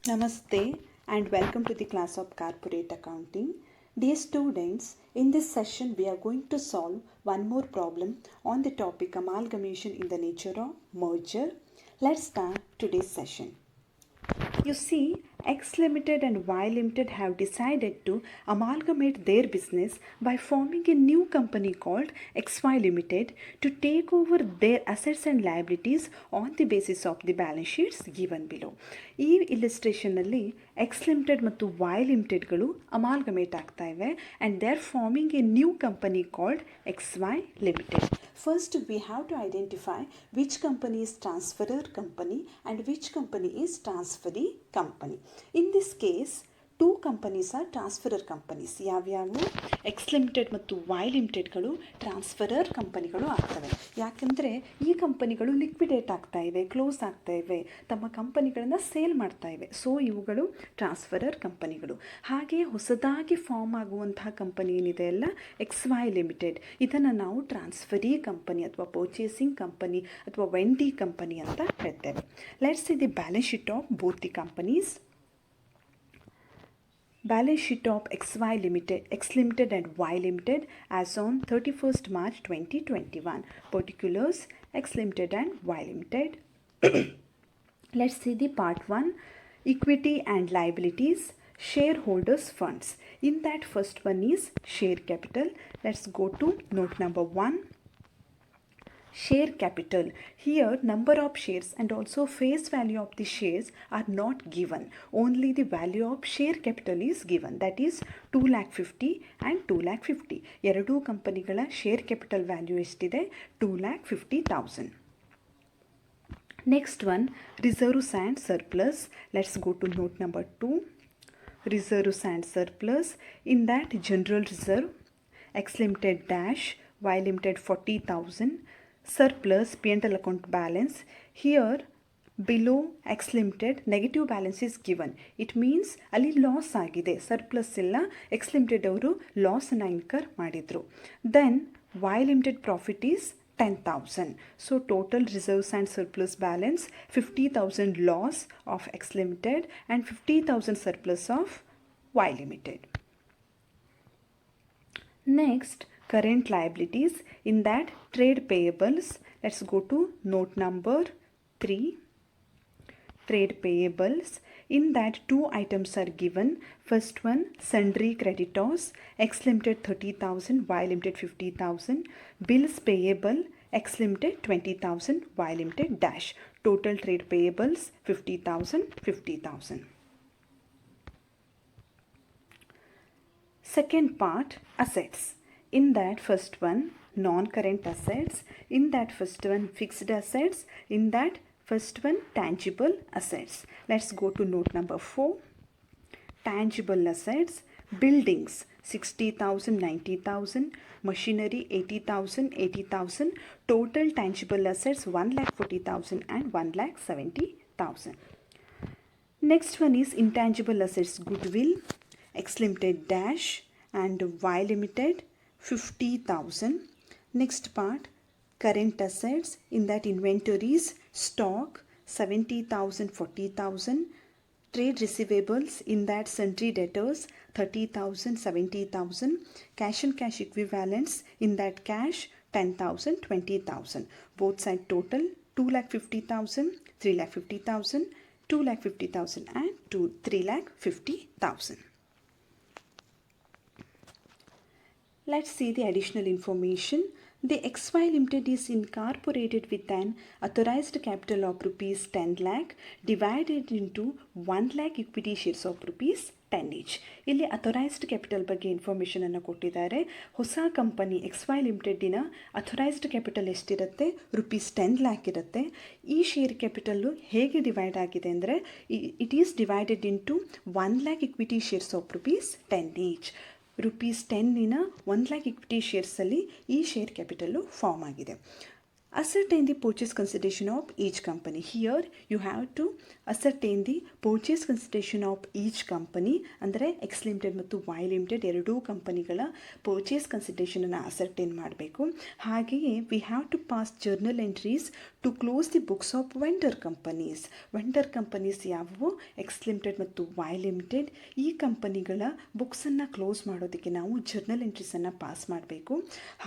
Namaste and welcome to the class of Corporate Accounting. Dear students, in this session we are going to solve one more problem on the topic amalgamation in the nature of merger. Let's start today's session. You see, X Limited and Y Limited have decided to amalgamate their business by forming a new company called XY Limited to take over their assets and liabilities on the basis of the balance sheets given below. ಈ ಇಲಿಸ್ಟ್ರೇಷನ್ನಲ್ಲಿ X limited ಮತ್ತು Y ಲಿಮಿಟೆಡ್ಗಳು amalgamate ಆಗ್ತಾ ಇವೆ and they are forming a new company called X Y limited. First, we have to identify which company is transferor company and which company is transferee company. In this case, two companies are transferor companies. ಯಾವ್ಯಾವು X limited ಮತ್ತು Y ಲಿಮಿಟೆಡ್ಗಳು transferor ಕಂಪನಿಗಳು ಆಗ್ತವೆ. ಯಾಕೆಂದರೆ ಈ ಕಂಪನಿಗಳು liquidate ಆಗ್ತಾ ಇವೆ, close ಆಗ್ತಾ ಇವೆ, ತಮ್ಮ ಕಂಪನಿಗಳನ್ನು ಸೇಲ್ ಮಾಡ್ತಾ ಇವೆ. ಸೊ ಇವುಗಳು ಟ್ರಾನ್ಸ್ಫರರ್ ಕಂಪನಿಗಳು. ಹಾಗೆ ಹೊಸದಾಗಿ ಫಾರ್ಮ್ ಆಗುವಂತಹ ಕಂಪನಿ ಏನಿದೆ ಅಲ್ಲ ಎಕ್ಸ್ ವೈ ಲಿಮಿಟೆಡ್, ಇದನ್ನು ನಾವು ಟ್ರಾನ್ಸ್ಫರಿ ಕಂಪನಿ ಅಥವಾ ಪರ್ಚೇಸಿಂಗ್ ಕಂಪನಿ ಅಥವಾ ವೆಂಡಿ ಕಂಪನಿ ಅಂತ ಹೇಳ್ತೇವೆ. Let's see the balance sheet of both the companies. Balance sheet of XY Limited, X Limited and Y Limited as on 31st March 2021. Particulars X Limited and Y Limited. Let's see the part 1, equity and liabilities, shareholders funds. In that first one is share capital. Let's go to note number 1. Share capital. Here number of shares and also face value of the shares are not given. Only the value of share capital is given. That is 2,50,000 and 2,50,000. ಎರಡು ಕಂಪನಿಗಳ share capital value ಎಷ್ಟಿದೆ? 2,50,000. Next one, reserves and surplus. Let's go to note number 2. Reserves and surplus. In that general reserve, X Limited dash, Y Limited 40,000. Surplus P&L account balance. Here below X Limited negative balance is given. It means ಅಲ್ಲಿ loss ಆಗಿದೆ, surplus ಇಲ್ಲ, X limited ಅವರು ಲಾಸನ್ನು incur ಮಾಡಿದರು. Then Y limited profit is 10,000. So total reserves and surplus balance 50,000 loss of X Limited and 50,000 surplus of Y Limited. Next, current liabilities. In that trade payables, let's go to note number 3. Trade payables. In that two items are given. First one, sundry creditors, X Limited 30,000, Y Limited 50,000. Bills payable, X Limited 20,000, Y Limited dash. Total trade payables 50,000, 50,000. Second part, assets. In that first one, non-current assets. In that first one, fixed assets. In that first one, tangible assets. Let's go to note number 4. Tangible assets. Buildings 60,000, 90,000. Machinery 80,000, 80,000. Total tangible assets 1,40,000 and 1,70,000. Next one is intangible assets. Goodwill, X Limited dash and Y Limited 50,000. Next part, current assets. In that inventories, stock 70,000, 40,000. Trade receivables. In that sundry debtors 30,000, 70,000. Cash and cash equivalents. In that cash 10,000, 20,000. Both side total 2,50,000, 3,50,000, 2,50,000 and 3,50,000. Let's see the additional information. The XY Limited is incorporated with an authorized capital of rupees 10 lakh divided into 1 lakh equity shares of rupees 10 each. ಇಲ್ಲಿ authorised capital ಬಗ್ಗೆ ಇನ್ಫಾರ್ಮೇಷನನ್ನು ಕೊಟ್ಟಿದ್ದಾರೆ. ಹೊಸ company X Y ಲಿಮಿಟೆಡ್ಡಿನ authorised capital ಎಷ್ಟಿರುತ್ತೆ? rupees 10 lakh ಇರುತ್ತೆ. ಈ share capital ಹೇಗೆ ಡಿವೈಡ್ ಆಗಿದೆ ಅಂದರೆ it is divided into 1 lakh equity shares of rupees 10 each. rupees 10 1 lakh equity ಶೇರ್ಸಲ್ಲಿ ಈ ಶೇರ್ ಕ್ಯಾಪಿಟಲ್ಲು ಫಾರ್ಮ್ ಆಗಿದೆ. ascertain the purchase consideration of each company. Here you have to ascertain the purchase consideration of each company. ಅಂದರೆ X limited ಮತ್ತು Y limited ಎರಡೂ ಕಂಪನಿಗಳ purchase ಕನ್ಸಿಡರೇಷನನ್ನು ascertain ಮಾಡಬೇಕು. ಹಾಗೆಯೇ we have to pass journal entries to close the books of vendor companies. Vendor companies ಯಾವುವು? X limited ಮತ್ತು Y limited. ಈ ಕಂಪನಿಗಳ ಬುಕ್ಸನ್ನು ಕ್ಲೋಸ್ ಮಾಡೋದಕ್ಕೆ ನಾವು ಜರ್ನಲ್ ಎಂಟ್ರೀಸನ್ನು ಪಾಸ್ ಮಾಡಬೇಕು.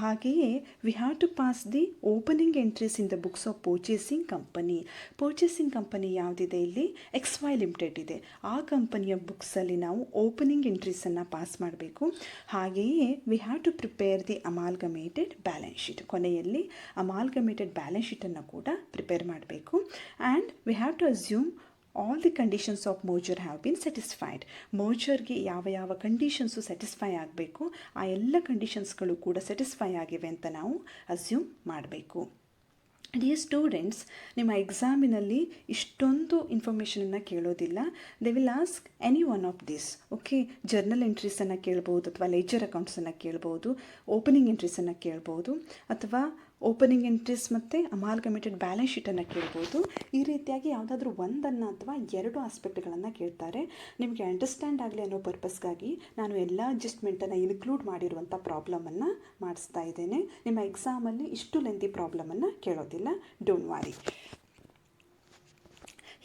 ಹಾಗೆಯೇ we have to pass the opening entries in the books of purchasing company. Purchasing company ಯಾವುದಿದೆ ಇಲ್ಲಿ? ಎಕ್ಸ್ ವೈ ಲಿಮಿಟೆಡ್ ಇದೆ. ಆ ಕಂಪನಿಯ ಬುಕ್ಸಲ್ಲಿ ನಾವು ಓಪನಿಂಗ್ ಎಂಟ್ರೀಸನ್ನು ಪಾಸ್ ಮಾಡಬೇಕು. ಹಾಗೆಯೇ we have to prepare the amalgamated balance sheet. ಕೊನೆಯಲ್ಲಿ ಅಮಾಲ್ಗಮೇಟೆಡ್ ಬ್ಯಾಲೆನ್ಸ್ ಶೀಟನ್ನು ಕೂಡ ಪ್ರಿಪೇರ್ ಮಾಡಬೇಕು. And we have to assume all the conditions of merger have been satisfied. ಮರ್ಜರ್ಗೆ ಯಾವ ಕಂಡೀಷನ್ಸು ಸ್ಯಾಟಿಸ್ಫೈ ಆಗಬೇಕು, ಆ ಎಲ್ಲ ಕಂಡೀಷನ್ಸ್ಗಳು ಕೂಡ ಸ್ಯಾಟಿಸ್ಫೈ ಆಗಿವೆ ಅಂತ ನಾವು ಅಸ್ಯೂಮ್ ಮಾಡಬೇಕು. ಡಿಯರ್ ಸ್ಟೂಡೆಂಟ್ಸ್, ನಿಮ್ಮ ಎಕ್ಸಾಮಿನಲ್ಲಿ ಇಷ್ಟೊಂದು ಇನ್ಫಾರ್ಮೇಷನನ್ನು ಕೇಳೋದಿಲ್ಲ. They will ask any one of this. Okay, journal ಎಂಟ್ರೀಸನ್ನು ಕೇಳ್ಬೋದು, ಅಥವಾ ಲೆಜರ್ ಅಕೌಂಟ್ಸನ್ನು ಕೇಳ್ಬೋದು, ಓಪನಿಂಗ್ ಎಂಟ್ರೀಸನ್ನು ಕೇಳ್ಬೋದು, ಅಥವಾ ಓಪನಿಂಗ್ ಎಂಟ್ರೀಸ್ ಮತ್ತು ಅಮಾಲ್ಗಮೇಟೆಡ್ ಬ್ಯಾಲೆನ್ಸ್ ಶೀಟನ್ನು ಕೇಳ್ಬೋದು. ಈ ರೀತಿಯಾಗಿ ಯಾವುದಾದ್ರೂ ಒಂದನ್ನು ಅಥವಾ ಎರಡು ಆಸ್ಪೆಕ್ಟ್ಗಳನ್ನು ಕೇಳ್ತಾರೆ. ನಿಮಗೆ ಅಂಡರ್ಸ್ಟ್ಯಾಂಡ್ ಆಗಲಿ ಅನ್ನೋ ಪರ್ಪಸ್ಗಾಗಿ ನಾನು ಎಲ್ಲ ಅಡ್ಜಸ್ಟ್ಮೆಂಟನ್ನು ಇನ್ಕ್ಲೂಡ್ ಮಾಡಿರುವಂಥ ಪ್ರಾಬ್ಲಮನ್ನು ಮಾಡಿಸ್ತಾ ಇದ್ದೇನೆ. ನಿಮ್ಮ ಎಕ್ಸಾಮಲ್ಲಿ ಇಷ್ಟು ಲೆಂತಿ ಪ್ರಾಬ್ಲಮನ್ನು ಕೇಳೋದಿಲ್ಲ. Don't worry.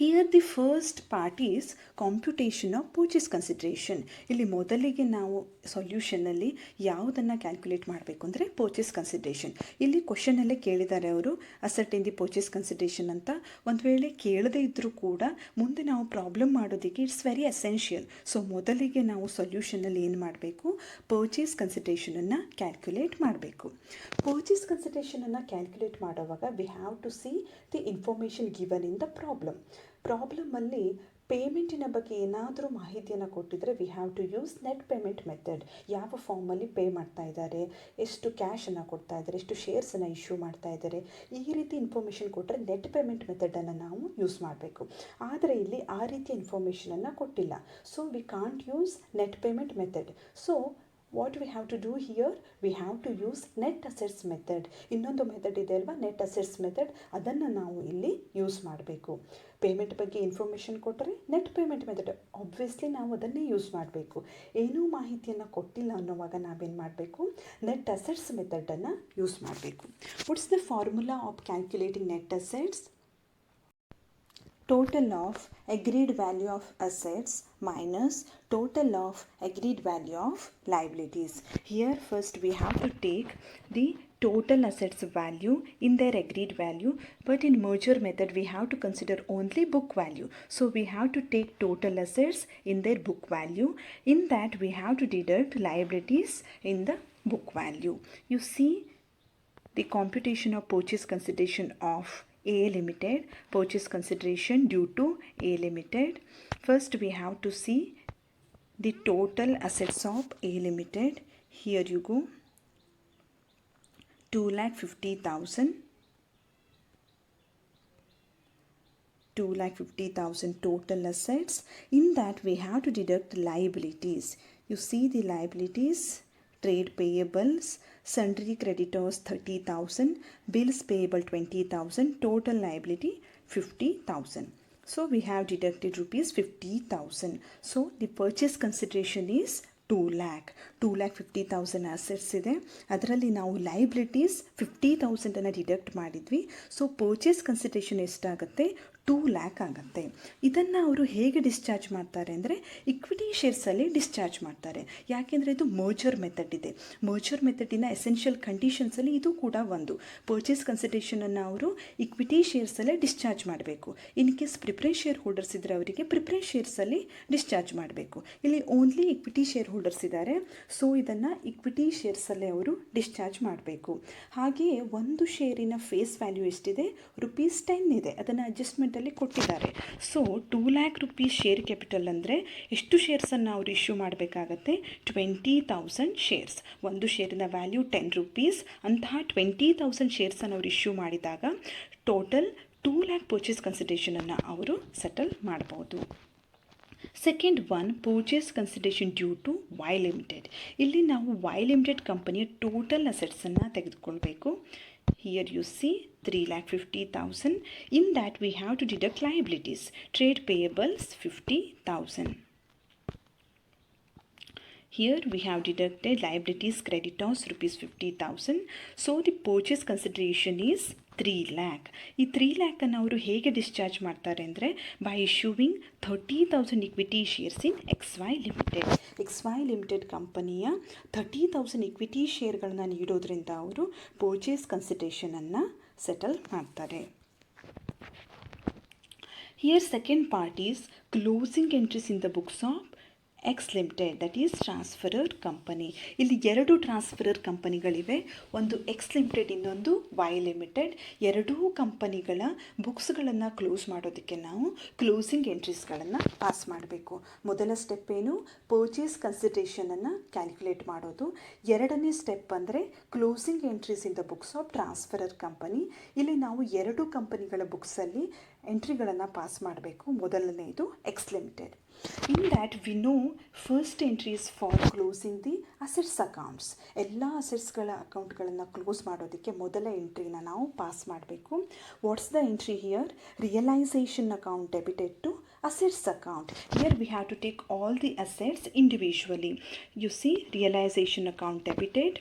Here the first part is computation of purchase consideration. ಇಲ್ಲಿ ಮೊದಲಿಗೆ ನಾವು ಸೊಲ್ಯೂಷನಲ್ಲಿ ಯಾವುದನ್ನು ಕ್ಯಾಲ್ಕುಲೇಟ್ ಮಾಡಬೇಕು ಅಂದರೆ ಪರ್ಚೇಸ್ ಕನ್ಸಿಡ್ರೇಷನ್. ಇಲ್ಲಿ ಕ್ವಶನಲ್ಲೇ ಕೇಳಿದ್ದಾರೆ ಅವರು ಅಸರ್ಟೈನ್ ದಿ ಪರ್ಚೇಸ್ ಕನ್ಸಿಡ್ರೇಷನ್ ಅಂತ. ಒಂದು ವೇಳೆ ಕೇಳದೇ ಇದ್ದರೂ ಕೂಡ ಮುಂದೆ ನಾವು ಪ್ರಾಬ್ಲಮ್ ಮಾಡೋದಕ್ಕೆ ಇಟ್ಸ್ ವೆರಿ ಎಸೆನ್ಷಿಯಲ್. ಸೊ ಮೊದಲಿಗೆ ನಾವು ಸೊಲ್ಯೂಷನಲ್ಲಿ ಏನು ಮಾಡಬೇಕು? ಪರ್ಚೇಸ್ ಕನ್ಸಿಡ್ರೇಷನನ್ನು ಕ್ಯಾಲ್ಕುಲೇಟ್ ಮಾಡಬೇಕು. ಪರ್ಚೇಸ್ ಕನ್ಸಿಡ್ರೇಷನನ್ನು ಕ್ಯಾಲ್ಕುಲೇಟ್ ಮಾಡುವಾಗ we have to see the information given in the ಪ್ರಾಬ್ಲಮಲ್ಲಿ ಪೇಮೆಂಟಿನ ಬಗ್ಗೆ ಏನಾದರೂ ಮಾಹಿತಿಯನ್ನು ಕೊಟ್ಟಿದ್ದರೆ we have to use net payment method. ಯಾವ ಫಾರ್ಮಲ್ಲಿ ಪೇ ಮಾಡ್ತಾ ಇದ್ದಾರೆ, ಎಷ್ಟು ಕ್ಯಾಶನ್ನು ಕೊಡ್ತಾ ಇದ್ದಾರೆ, ಎಷ್ಟು ಶೇರ್ಸನ್ನು ಇಶ್ಯೂ ಮಾಡ್ತಾ ಇದ್ದಾರೆ, ಈ ರೀತಿ ಇನ್ಫಾರ್ಮೇಷನ್ ಕೊಟ್ಟರೆ ನೆಟ್ ಪೇಮೆಂಟ್ ಮೆಥಡನ್ನು ನಾವು ಯೂಸ್ ಮಾಡಬೇಕು. ಆದರೆ ಇಲ್ಲಿ ಆ ರೀತಿಯ ಇನ್ಫಾರ್ಮೇಷನನ್ನು ಕೊಟ್ಟಿಲ್ಲ. So we can't use net payment method. So what we have to do here, we have to use net assets method. ಇನ್ನೊಂದು ಮೆಥಡ್ ಇದೆ ಅಲ್ವಾ, ನೆಟ್ ಅಸೆಟ್ಸ್ ಮೆಥಡ್, ಅದನ್ನು ನಾವು ಇಲ್ಲಿ ಯೂಸ್ ಮಾಡಬೇಕು. ಪೇಮೆಂಟ್ ಬಗ್ಗೆ ಇನ್ಫಾರ್ಮೇಷನ್ ಕೊಟ್ಟರೆ ನೆಟ್ ಪೇಮೆಂಟ್ ಮೆಥಡ್ ಆಬ್ವಿಯಸ್ಲಿ ನಾವು ಅದನ್ನೇ ಯೂಸ್ ಮಾಡಬೇಕು. ಏನೂ ಮಾಹಿತಿಯನ್ನು ಕೊಟ್ಟಿಲ್ಲ ಅನ್ನೋವಾಗ ನಾವೇನು ಮಾಡಬೇಕು? ನೆಟ್ ಅಸೆಟ್ಸ್ ಮೆಥಡನ್ನು ಯೂಸ್ ಮಾಡಬೇಕು. What's the formula of calculating net assets? Total of agreed value of assets minus total of agreed value of liabilities. Here first we have to take the total assets value in their agreed value, but in merger method we have to consider only book value. So we have to take total assets in their book value. In that we have to deduct liabilities in the book value. You see the computation of purchase consideration of A Limited, purchase consideration due to A Limited. First we have to see the total assets of A Limited. Here you go, 2,50,000, 2,50,000 total assets. In that we have to deduct liabilities. You see the liabilities: trade payables, sundry creditors 30,000, bills payable 20,000, total liability 50,000. So we have deducted rupees 50,000. So the purchase consideration is 2 lakh. 2,50,000 assets ಇದೆ, ಅದರಲ್ಲಿ ನಾವು liabilities 50,000 deduct ಮಾಡಿದ್ವಿ. So purchase consideration ಎಷ್ಟಾಗುತ್ತೆ? 2 lakh ಆಗುತ್ತೆ. ಇದನ್ನು ಅವರು ಹೇಗೆ discharge ಮಾಡ್ತಾರೆ ಅಂದರೆ ಇಕ್ವಿಟಿ ಶೇರ್ಸಲ್ಲಿ ಡಿಸ್ಚಾರ್ಜ್ ಮಾಡ್ತಾರೆ. ಯಾಕೆಂದರೆ ಇದು ಮರ್ಜರ್ ಮೆಥಡ್ ಇದೆ. ಮರ್ಜರ್ ಮೆಥಡಿನ ಎಸೆನ್ಷಿಯಲ್ ಕಂಡೀಷನ್ಸಲ್ಲಿ ಇದು ಕೂಡ ಒಂದು. ಪರ್ಚೇಸ್ ಕನ್ಸಿಡರೇಷನನ್ನು ಅವರು ಇಕ್ವಿಟಿ ಶೇರ್ಸಲ್ಲೇ ಡಿಸ್ಚಾರ್ಜ್ ಮಾಡಬೇಕು. In case preference share holders ಇದ್ದರೆ ಅವರಿಗೆ ಪ್ರಿಫರೆನ್ಸ್ ಶೇರ್ಸಲ್ಲಿ ಡಿಸ್ಚಾರ್ಜ್ ಮಾಡಬೇಕು. ಇಲ್ಲಿ ಓನ್ಲಿ ಇಕ್ವಿಟಿ ಶೇರ್ ಹೋಲ್ಡರ್ಸ್ ಇದ್ದಾರೆ. ಸೊ ಇದನ್ನು ಇಕ್ವಿಟಿ ಶೇರ್ಸಲ್ಲೇ ಅವರು ಡಿಸ್ಚಾರ್ಜ್ ಮಾಡಬೇಕು. ಹಾಗೆಯೇ ಒಂದು ಶೇರಿನ ಫೇಸ್ ವ್ಯಾಲ್ಯೂ ಎಷ್ಟಿದೆ? ₹10 ಇದೆ. ಅದನ್ನು ಅಡ್ಜಸ್ಟ್ಮೆಂಟಲ್ಲಿ ಕೊಟ್ಟಿದ್ದಾರೆ. So 2 lakh rupees share capital ಅಂದರೆ ಎಷ್ಟು ಶೇರ್ಸನ್ನು ಅವರು ಇಶ್ಯೂ ಮಾಡಬೇಕಾಗತ್ತೆ? 20,000 ಶೇರ್ಸ್. ಒಂದು ಶೇರಿನ ವ್ಯಾಲ್ಯೂ ₹10. ಅಂತಹ 20,000 ಶೇರ್ಸನ್ನು ಅವರು ಇಶ್ಯೂ ಮಾಡಿದಾಗ ಟೋಟಲ್ 2 lakh ಪರ್ಚೇಸ್ ಕನ್ಸಿಡರೇಷನನ್ನು ಅವರು ಸೆಟಲ್ ಮಾಡ್ಬೋದು. Second one, purchase consideration due to Y limited. ಇಲ್ಲಿ ನಾವು ವೈ ಲಿಮಿಟೆಡ್ ಕಂಪನಿಯ ಟೋಟಲ್ ಅಸೆಟ್ಸನ್ನು ತೆಗೆದುಕೊಳ್ಬೇಕು. Here you see 3,50,000. In that we have to deduct liabilities. Trade payables 50,000. Here we have deducted liabilities, creditors rupees 50,000. So the purchase consideration is 3 lakh. ಈ 3 ಲ್ಯಾಕನ್ನು ಅವರು ಹೇಗೆ discharge ಮಾಡ್ತಾರೆ ಅಂದರೆ by issuing 30,000 equity shares in XY limited. XY limited ಕಂಪನಿಯ 30,000 equity ಶೇರ್ಗಳನ್ನ ನೀಡೋದ್ರಿಂದ ಅವರು purchase ಕನ್ಸಿಡರೇಷನನ್ನು settle ಮಾಡ್ತಾರೆ. Here second part is closing entries in the books of X limited, that is transferor company. ಇಲ್ಲಿ ಎರಡು ಟ್ರಾನ್ಸ್ಫರರ್ ಕಂಪನಿಗಳಿವೆ, ಒಂದು ಎಕ್ಸ್ ಲಿಮಿಟೆಡ್, ಇನ್ನೊಂದು Y limited. ಎರಡೂ ಕಂಪನಿಗಳ ಬುಕ್ಸ್ಗಳನ್ನು close ಮಾಡೋದಕ್ಕೆ ನಾವು ಕ್ಲೋಸಿಂಗ್ ಎಂಟ್ರೀಸ್ಗಳನ್ನು ಪಾಸ್ ಮಾಡಬೇಕು. ಮೊದಲ ಸ್ಟೆಪ್ ಏನು, ಪರ್ಚೇಸ್ ಕನ್ಸಿಡರೇಷನನ್ನು ಕ್ಯಾಲ್ಕುಲೇಟ್ ಮಾಡೋದು. ಎರಡನೇ ಸ್ಟೆಪ್ ಅಂದರೆ closing entries in the books of transferor company. ಇಲ್ಲಿ ನಾವು ಎರಡು ಕಂಪನಿಗಳ ಬುಕ್ಸಲ್ಲಿ ಎಂಟ್ರಿಗಳನ್ನು ಪಾಸ್ ಮಾಡಬೇಕು. ಮೊದಲನೆಯದು X limited. In that we know first entry is for closing the assets accounts. ಎಲ್ಲ ಅಸೆಟ್ಸ್ಗಳ ಅಕೌಂಟ್ಗಳನ್ನು ಕ್ಲೋಸ್ ಮಾಡೋದಕ್ಕೆ ಮೊದಲ ಎಂಟ್ರಿನ ನಾವು ಪಾಸ್ ಮಾಡಬೇಕು. What's the entry here? Realisation account debited to assets account. Here we have to take all the assets individually. You see, realization account debited,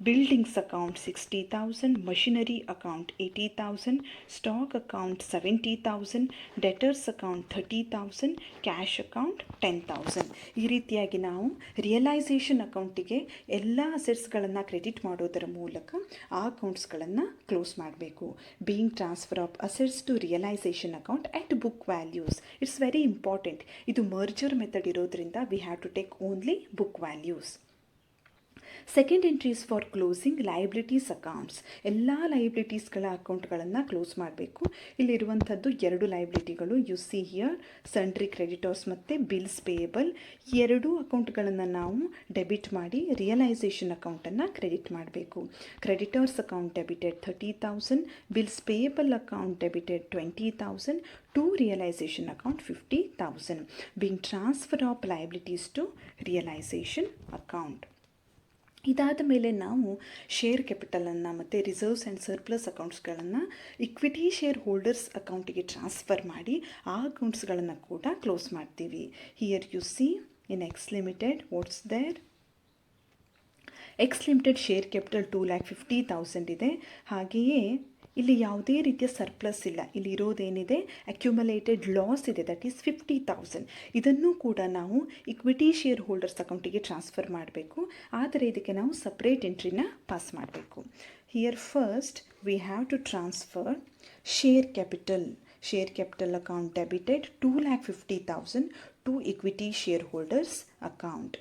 buildings account 60,000, machinery account 80,000, stock account 70,000, debtors account 30,000, cash account 10,000. ಈ ರೀತಿಯಾಗಿ ನಾವು realisation ಅಕೌಂಟಿಗೆ ಎಲ್ಲ ಅಸೆಟ್ಸ್ಗಳನ್ನು credit ಮಾಡೋದರ ಮೂಲಕ ಆ ಅಕೌಂಟ್ಸ್ಗಳನ್ನು ಕ್ಲೋಸ್ ಮಾಡಬೇಕು. Being transfer of assets to realisation account at book values. It's very important. ಇದು ಮರ್ಜರ್ ಮೆಥಡ್ ಇರೋದ್ರಿಂದ we have to take only book values. Second entries for closing liabilities accounts. ಎಲ್ಲ ಲಯಬಿಲಿಟೀಸ್ಗಳ ಅಕೌಂಟ್ಗಳನ್ನು ಕ್ಲೋಸ್ ಮಾಡಬೇಕು. ಇಲ್ಲಿರುವಂಥದ್ದು ಎರಡು ಲಯಬಿಲಿಟಿಗಳು. You see here sundry creditors ಮತ್ತು ಬಿಲ್ಸ್ ಪೇಯಬಲ್. ಎರಡೂ ಅಕೌಂಟ್ಗಳನ್ನು ನಾವು ಡೆಬಿಟ್ ಮಾಡಿ ರಿಯಲೈಸೇಷನ್ ಅಕೌಂಟನ್ನು ಕ್ರೆಡಿಟ್ ಮಾಡಬೇಕು. Creditors account debited 30,000, bills payable account debited 20,000, to realization account 50,000. being transfer of liabilities to realization account. ಇದಾದ ಮೇಲೆ ನಾವು ಶೇರ್ ಕ್ಯಾಪಿಟಲನ್ನು ಮತ್ತು ರಿಸರ್ವ್ಸ್ ಆ್ಯಂಡ್ ಸರ್ಪ್ಲಸ್ ಅಕೌಂಟ್ಸ್ಗಳನ್ನು ಇಕ್ವಿಟಿ ಶೇರ್ ಹೋಲ್ಡರ್ಸ್ ಅಕೌಂಟಿಗೆ ಟ್ರಾನ್ಸ್ಫರ್ ಮಾಡಿ ಆ ಅಕೌಂಟ್ಸ್ಗಳನ್ನು ಕೂಡ ಕ್ಲೋಸ್ ಮಾಡ್ತೀವಿ. Here you see in X limited what's there? X limited share capital 2,50,000 ಇದೆ. ಹಾಗೆಯೇ ಇಲ್ಲಿ ಯಾವುದೇ ರೀತಿಯ ಸರ್ಪ್ಲಸ್ ಇಲ್ಲ. ಇಲ್ಲಿ ಇರೋದೇನಿದೆ, ಅಕ್ಯುಮುಲೇಟೆಡ್ ಲಾಸ್ ಇದೆ, ದಟ್ ಈಸ್ 50,000. ಇದನ್ನು ಕೂಡ ನಾವು ಇಕ್ವಿಟಿ ಶೇರ್ ಹೋಲ್ಡರ್ಸ್ ಅಕೌಂಟಿಗೆ ಟ್ರಾನ್ಸ್ಫರ್ ಮಾಡಬೇಕು. ಆದರೆ ಇದಕ್ಕೆ ನಾವು ಸಪ್ರೇಟ್ ಎಂಟ್ರಿನ ಪಾಸ್ ಮಾಡಬೇಕು. Here first we have to transfer share capital. Share capital account debited 2,50,000 to equity shareholders account.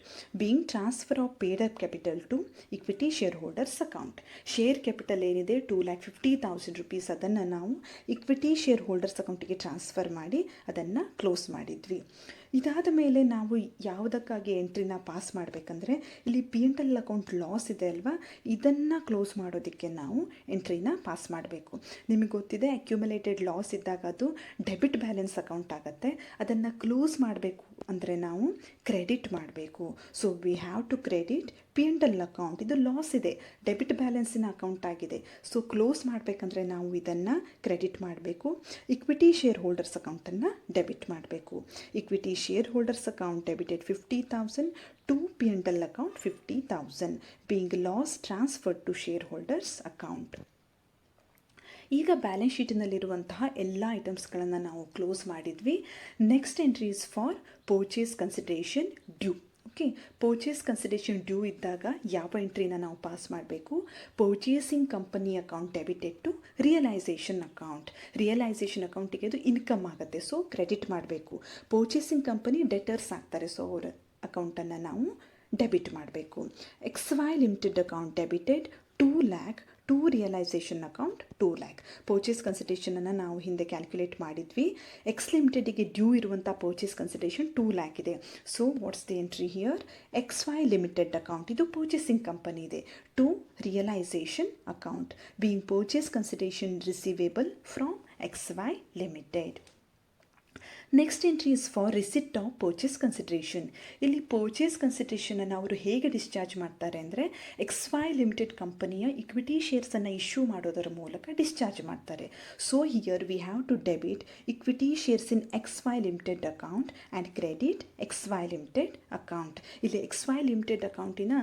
being transfer of paid up capital to equity shareholders account. Share capital ಏನಿದೆ 2,50,000 rupees, ಅದನ್ನು ನಾವು equity share holders ಅಕೌಂಟಿಗೆ transfer ಮಾಡಿ ಅದನ್ನು close ಮಾಡಿದ್ವಿ. ಇದಾದ ಮೇಲೆ ನಾವು ಯಾವುದಕ್ಕಾಗಿ ಎಂಟ್ರಿನ ಪಾಸ್ ಮಾಡಬೇಕಂದ್ರೆ ಇಲ್ಲಿ P&L ಅಕೌಂಟ್ ಲಾಸ್ ಇದೆ ಅಲ್ವಾ, ಇದನ್ನು ಕ್ಲೋಸ್ ಮಾಡೋದಕ್ಕೆ ನಾವು ಎಂಟ್ರಿನ ಪಾಸ್ ಮಾಡಬೇಕು. ನಿಮಗೆ ಗೊತ್ತಿದೆ, ಅಕ್ಯುಮುಲೇಟೆಡ್ ಲಾಸ್ ಇದ್ದಾಗ ಅದು ಡೆಬಿಟ್ ಬ್ಯಾಲೆನ್ಸ್ ಅಕೌಂಟ್ ಆಗುತ್ತೆ. ಅದನ್ನು ಕ್ಲೋಸ್ ಮಾಡಬೇಕು ಅಂದರೆ ನಾವು ಕ್ರೆಡಿಟ್ ಮಾಡಬೇಕು. So we have to credit P&L account. ಇದು ಲಾಸ್ ಇದೆ, ಡೆಬಿಟ್ ಬ್ಯಾಲೆನ್ಸಿನ ಅಕೌಂಟ್ ಆಗಿದೆ. ಸೊ ಕ್ಲೋಸ್ ಮಾಡಬೇಕಂದ್ರೆ ನಾವು ಇದನ್ನು ಕ್ರೆಡಿಟ್ ಮಾಡಬೇಕು. ಇಕ್ವಿಟಿ ಶೇರ್ ಹೋಲ್ಡರ್ಸ್ ಅಕೌಂಟನ್ನು ಡೆಬಿಟ್ ಮಾಡಬೇಕು. Equity share holders account debited 50,000 to P&L account 50,000. being loss transferred to share holders account. ಈಗ ಬ್ಯಾಲೆನ್ಸ್ ಶೀಟಿನಲ್ಲಿರುವಂತಹ ಎಲ್ಲ ಐಟಮ್ಸ್ಗಳನ್ನು ನಾವು ಕ್ಲೋಸ್ ಮಾಡಿದ್ವಿ. Next entry is for purchase consideration due. Okay, purchase consideration due ಇದ್ದಾಗ ಯಾವ ಎಂಟ್ರಿನ ನಾವು ಪಾಸ್ ಮಾಡಬೇಕು? Purchasing company account debited to realisation account. Realisation ಅಕೌಂಟಿಗೆ ಅದು ಇನ್ಕಮ್ ಆಗುತ್ತೆ, ಸೊ ಕ್ರೆಡಿಟ್ ಮಾಡಬೇಕು. ಪರ್ಚೇಸಿಂಗ್ ಕಂಪನಿ ಡೆಟರ್ಸ್ ಆಗ್ತಾರೆ, ಸೊ ಅವರ ಅಕೌಂಟನ್ನು ನಾವು ಡೆಬಿಟ್ ಮಾಡಬೇಕು. XY limited account debited 2 lakh to realisation account 2 lakh. Purchase consideration ನಾವು ಹಿಂದೆ ಕ್ಯಾಲ್ಕುಲೇಟ್ ಮಾಡಿದ್ವಿ. ಎಕ್ಸ್ ಲಿಮಿಟೆಡಿಗೆ ಡ್ಯೂ ಇರುವಂಥ ಪರ್ಚೇಸ್ ಕನ್ಸಿಡರೇಷನ್ 2 lakh ಇದೆ. So what's the entry here? XY limited account, ಇದು ಪರ್ಚೇಸಿಂಗ್ ಕಂಪನಿ ಇದೆ, to realisation account. Being purchase consideration receivable from XY limited. Next entry is for receipt of purchase consideration. ಇಲ್ಲಿ purchase ಕನ್ಸಿಡ್ರೇಷನನ್ನು ಅವರು ಹೇಗೆ discharge ಮಾಡ್ತಾರೆ ಅಂದರೆ XY limited ಕಂಪನಿಯ equity ಶೇರ್ಸನ್ನು ಇಶ್ಯೂ ಮಾಡೋದರ ಮೂಲಕ ಡಿಸ್ಚಾರ್ಜ್ ಮಾಡ್ತಾರೆ. So here we have to debit equity shares in XY limited account and credit XY limited account. ಇಲ್ಲಿ XY ಲಿಮಿಟೆಡ್ ಅಕೌಂಟಿನ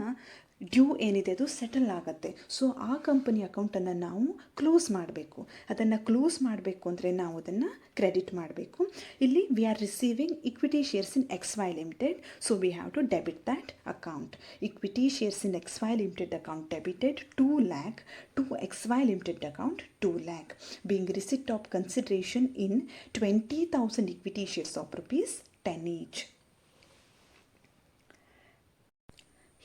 ಡ್ಯೂ ಏನಿದೆ ಅದು ಸೆಟಲ್ ಆಗುತ್ತೆ. ಸೊ ಆ ಕಂಪನಿ ಅಕೌಂಟನ್ನು ನಾವು ಕ್ಲೋಸ್ ಮಾಡಬೇಕು. ಅದನ್ನು ಕ್ಲೋಸ್ ಮಾಡಬೇಕು ಅಂದರೆ ನಾವು ಅದನ್ನು ಕ್ರೆಡಿಟ್ ಮಾಡಬೇಕು. ಇಲ್ಲಿ we are receiving equity shares in XY limited, so we have to debit that account. Equity shares in XY limited account debited 2 lakh to XY limited account 2 lakh, being receipt of consideration in 20,000 equity shares of rupees 10 each.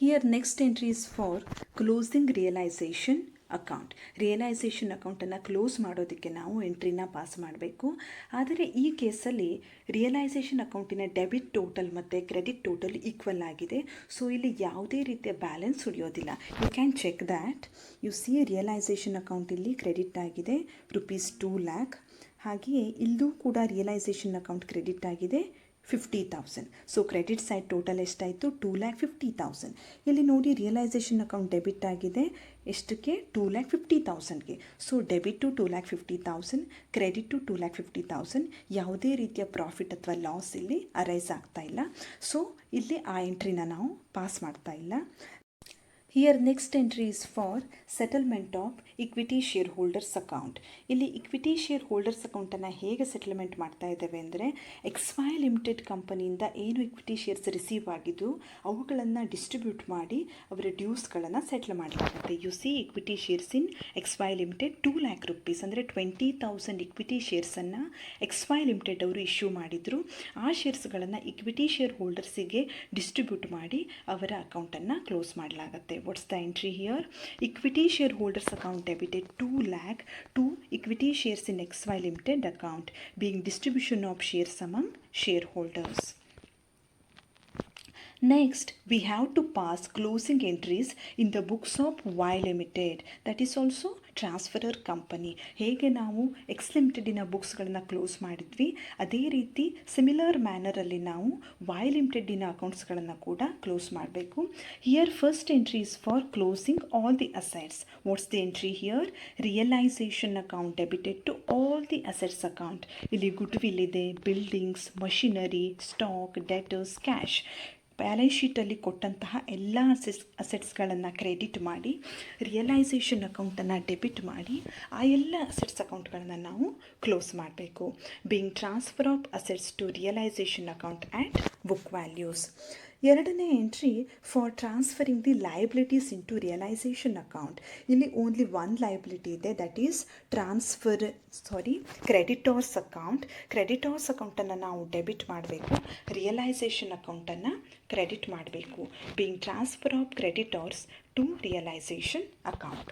Here next entry is for closing realization account. Realisation ಅಕೌಂಟನ್ನು close ಮಾಡೋದಕ್ಕೆ ನಾವು ಎಂಟ್ರಿನ pass ಮಾಡಬೇಕು. ಆದರೆ ಈ ಕೇಸಲ್ಲಿ realisation ಅಕೌಂಟಿನ debit total ಮತ್ತು credit total equal ಆಗಿದೆ. ಸೊ ಇಲ್ಲಿ ಯಾವುದೇ ರೀತಿಯ ಬ್ಯಾಲೆನ್ಸ್ ಉಳಿಯೋದಿಲ್ಲ. You can check that. You see realisation account ಇಲ್ಲಿ ಕ್ರೆಡಿಟ್ ಆಗಿದೆ rupees 2 lakh. ಹಾಗೆಯೇ ಇಲ್ಲೂ ಕೂಡ ರಿಯಲೈಸೇಷನ್ ಅಕೌಂಟ್ ಕ್ರೆಡಿಟ್ ಆಗಿದೆ 50,000. ಸೊ ಕ್ರೆಡಿಟ್ ಸೈಡ್ ಟೋಟಲ್ ಎಷ್ಟಾಯಿತು 2,50,000. ಇಲ್ಲಿ ನೋಡಿ ರಿಯಲೈಸೇಷನ್ ಅಕೌಂಟ್ ಡೆಬಿಟ್ ಆಗಿದೆ ಎಷ್ಟಕ್ಕೆ 2,50,000ಗೆ. So debit to 2,50,000, credit to 2,50,000. ಯಾವುದೇ ರೀತಿಯ ಪ್ರಾಫಿಟ್ ಅಥವಾ ಲಾಸ್ ಇಲ್ಲಿ ಅರೈಸ್ ಆಗ್ತಾ ಇಲ್ಲ. ಸೊ ಇಲ್ಲಿ ಆ ಎಂಟ್ರಿನ ನಾವು ಪಾಸ್ ಮಾಡ್ತಾ ಇಲ್ಲ. Here next entry is for settlement of equity share holders account. ಇಲ್ಲಿ ಇಕ್ವಿಟಿ ಶೇರ್ ಹೋಲ್ಡರ್ಸ್ ಅಕೌಂಟನ್ನು ಹೇಗೆ ಸೆಟಲ್ಮೆಂಟ್ ಮಾಡ್ತಾ ಇದ್ದೇವೆ ಅಂದರೆ XY ಲಿಮಿಟೆಡ್ ಕಂಪನಿಯಿಂದ ಏನು ಇಕ್ವಿಟಿ ಶೇರ್ಸ್ ರಿಸೀವ್ ಆಗಿದ್ದು ಅವುಗಳನ್ನು ಡಿಸ್ಟ್ರಿಬ್ಯೂಟ್ ಮಾಡಿ ಅವರ ಡ್ಯೂಸ್ಗಳನ್ನು ಸೆಟ್ಲ್ ಮಾಡಲಾಗುತ್ತೆ. U C equity shares in XY limited 2 lakh rupees ಅಂದರೆ 20,000 ಇಕ್ವಿಟಿ ಶೇರ್ಸನ್ನು XY ಲಿಮಿಟೆಡ್ ಅವರು ಇಶ್ಯೂ ಮಾಡಿದರು. ಆ ಶೇರ್ಸ್ಗಳನ್ನು ಇಕ್ವಿಟಿ ಶೇರ್ ಹೋಲ್ಡರ್ಸಿಗೆ ಡಿಸ್ಟ್ರಿಬ್ಯೂಟ್ ಮಾಡಿ ಅವರ ಅಕೌಂಟನ್ನು ಕ್ಲೋಸ್ ಮಾಡಲಾಗುತ್ತೆ. What's the entry here? Equity shareholders account debited 2 lakh to equity shares in XY Limited account, being distribution of shares among shareholders. Next, we have to pass closing entries in the books of Y Limited, that is also transferor company. ಹೇಗೆ ನಾವು X ಲಿಮಿಟೆಡಿನ ಬುಕ್ಸ್ಗಳನ್ನು close ಮಾಡಿದ್ವಿ ಅದೇ ರೀತಿ similar ಮ್ಯಾನರಲ್ಲಿ ನಾವು Y ಲಿಮಿಟೆಡಿನ ಅಕೌಂಟ್ಸ್ಗಳನ್ನು ಕೂಡ close ಮಾಡಬೇಕು. Here first entry is for closing all the assets. What's the entry here? Realisation account debited to all the assets account. ಇಲ್ಲಿ goodwill ಇದೆ, buildings, machinery, stock, debtors, cash. Balance ಶೀಟಲ್ಲಿ ಕೊಟ್ಟಂತಹ ಎಲ್ಲ ಅಸೆಟ್ಸ್ಗಳನ್ನು credit ಮಾಡಿ realisation ಅಕೌಂಟನ್ನು debit ಮಾಡಿ ಆ ಎಲ್ಲ ಅಸೆಟ್ಸ್ ಅಕೌಂಟ್ಗಳನ್ನು ನಾವು ಕ್ಲೋಸ್ ಮಾಡಬೇಕು. Being transfer of assets to realisation account at book values. ಎರಡನೇ entry for transferring the liabilities into realisation account. ಇಲ್ಲಿ ಓನ್ಲಿ ಒನ್ ಲಯಬಿಲಿಟಿ ಇದೆ, that is creditors account. Creditors ಅಕೌಂಟನ್ನು ನಾವು ಡೆಬಿಟ್ ಮಾಡಬೇಕು, ರಿಯಲೈಸೇಷನ್ ಅಕೌಂಟನ್ನು ಕ್ರೆಡಿಟ್ ಮಾಡಬೇಕು. Being transfer of creditors to realisation account.